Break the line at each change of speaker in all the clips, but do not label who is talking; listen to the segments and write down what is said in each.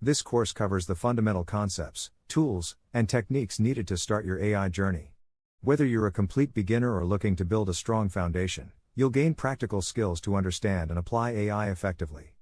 This course covers the fundamental concepts, tools, and techniques needed to start your AI journey. Whether you're a complete beginner or looking to build a strong foundation, you'll gain practical skills to understand and apply AI effectively.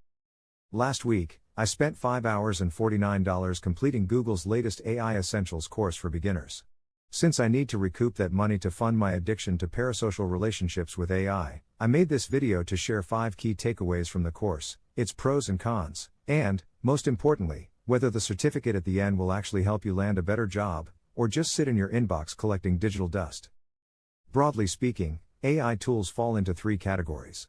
Last week, I spent 5 hours and $49 completing Google's latest AI Essentials course for beginners. Since I need to recoup that money to fund my addiction to parasocial relationships with AI, I made this video to share 5 key takeaways from the course, its pros and cons, and, most importantly, whether the certificate at the end will actually help you land a better job, or just sit in your inbox collecting digital dust. Broadly speaking, AI tools fall into 3 categories.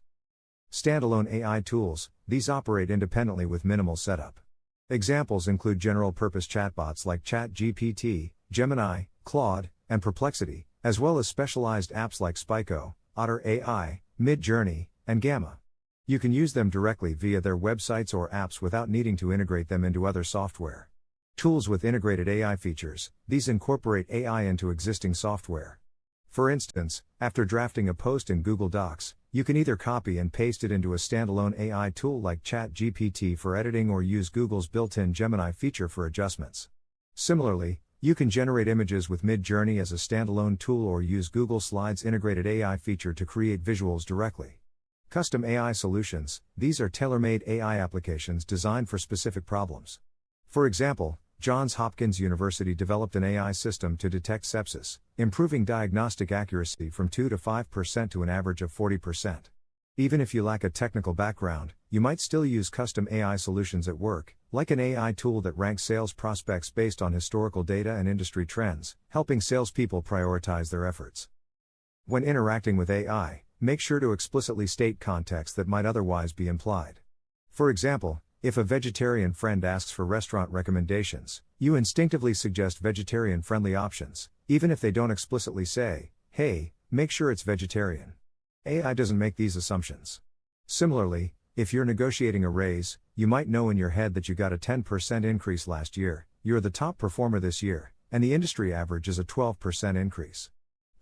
Standalone AI tools, these operate independently with minimal setup. Examples include general-purpose chatbots like ChatGPT, Gemini, Claude, and Perplexity, as well as specialized apps like Spyco, Otter AI, Midjourney, and Gamma. You can use them directly via their websites or apps without needing to integrate them into other software. Tools with integrated AI features, these incorporate AI into existing software. For instance, after drafting a post in Google Docs, you can either copy and paste it into a standalone AI tool like ChatGPT for editing or use Google's built-in Gemini feature for adjustments. Similarly, you can generate images with Midjourney as a standalone tool or use Google Slides' integrated AI feature to create visuals directly. Custom AI solutions, these are tailor-made AI applications designed for specific problems. For example, Johns Hopkins University developed an AI system to detect sepsis, improving diagnostic accuracy from 2 to 5% to an average of 40%. Even if you lack a technical background, you might still use custom AI solutions at work, like an AI tool that ranks sales prospects based on historical data and industry trends, helping salespeople prioritize their efforts. When interacting with AI, make sure to explicitly state context that might otherwise be implied. For example, if a vegetarian friend asks for restaurant recommendations, you instinctively suggest vegetarian-friendly options, even if they don't explicitly say, "Hey, make sure it's vegetarian." AI doesn't make these assumptions. Similarly, if you're negotiating a raise, you might know in your head that you got a 10% increase last year, you're the top performer this year, and the industry average is a 12% increase.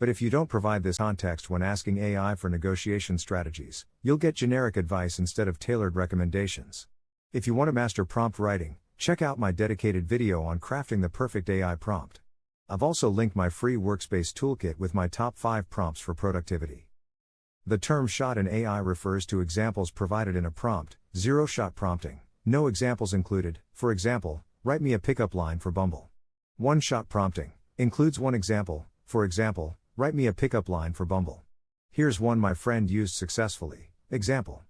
But if you don't provide this context when asking AI for negotiation strategies, you'll get generic advice instead of tailored recommendations. If you want to master prompt writing, check out my dedicated video on crafting the perfect AI prompt. I've also linked my free workspace toolkit with my top 5 prompts for productivity. The term shot in AI refers to examples provided in a prompt, zero-shot prompting, no examples included. For example, write me a pickup line for Bumble. One-shot prompting includes one example, for example, write me a pickup line for Bumble. Here's one my friend used successfully, example.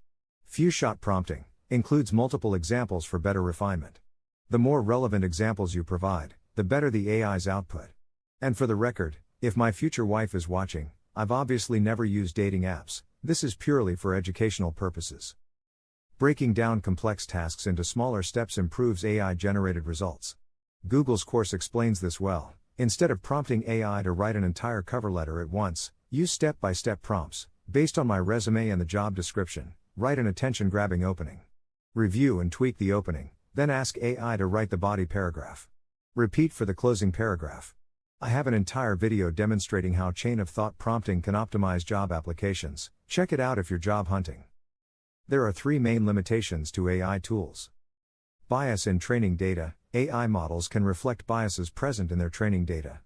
Few-shot prompting includes multiple examples for better refinement. The more relevant examples you provide, the better the AI's output. And for the record, if my future wife is watching, I've obviously never used dating apps, this is purely for educational purposes. Breaking down complex tasks into smaller steps improves AI-generated results. Google's course explains this well. Instead of prompting AI to write an entire cover letter at once, use step-by-step prompts. Based on my resume and the job description, write an attention-grabbing opening. Review and tweak the opening, then ask AI to write the body paragraph. Repeat for the closing paragraph. I have an entire video demonstrating how chain-of-thought prompting can optimize job applications. Check it out if you're job hunting. There are 3 main limitations to AI tools. Bias in training data. AI models can reflect biases present in their training data.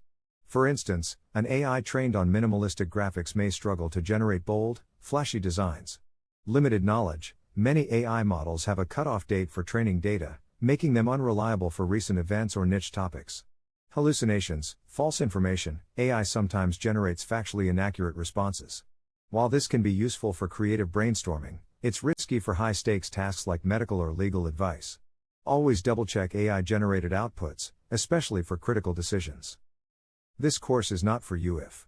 For instance, an AI trained on minimalistic graphics may struggle to generate bold, flashy designs. Limited knowledge. Many AI models have a cutoff date for training data, making them unreliable for recent events or niche topics. Hallucinations, false information. AI sometimes generates factually inaccurate responses. While this can be useful for creative brainstorming, it's risky for high-stakes tasks like medical or legal advice. Always double-check AI-generated outputs, especially for critical decisions. This course is not for you if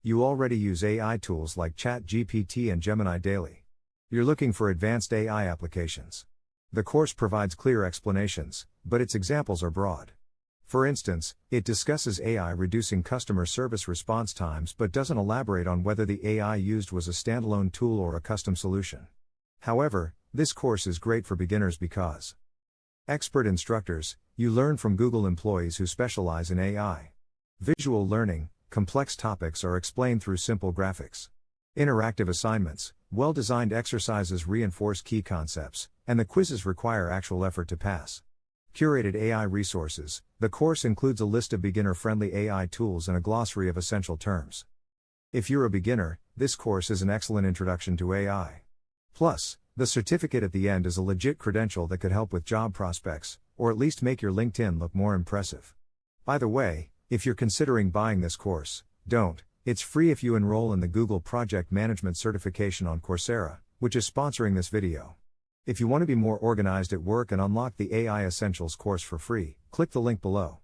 you already use AI tools like ChatGPT and Gemini daily. You're looking for advanced AI applications. The course provides clear explanations, but its examples are broad. For instance, it discusses AI reducing customer service response times but doesn't elaborate on whether the AI used was a standalone tool or a custom solution. However, this course is great for beginners because expert instructors, you learn from Google employees who specialize in AI. Visual learning, complex topics are explained through simple graphics. Interactive assignments, well-designed exercises reinforce key concepts, and the quizzes require actual effort to pass. Curated AI resources. The course includes a list of beginner-friendly AI tools and a glossary of essential terms. If you're a beginner, this course is an excellent introduction to AI. Plus, the certificate at the end is a legit credential that could help with job prospects, or at least make your LinkedIn look more impressive. By the way, if you're considering buying this course, don't. It's free if you enroll in the Google Project Management certification on Coursera, which is sponsoring this video. If you want to be more organized at work and unlock the AI Essentials course for free, click the link below.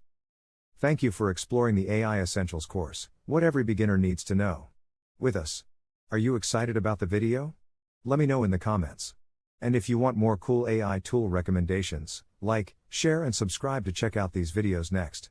Thank you for exploring the AI Essentials course, what every beginner needs to know, with us. Are you excited about the video? Let me know in the comments. And if you want more cool AI tool recommendations, like, share and subscribe to check out these videos next.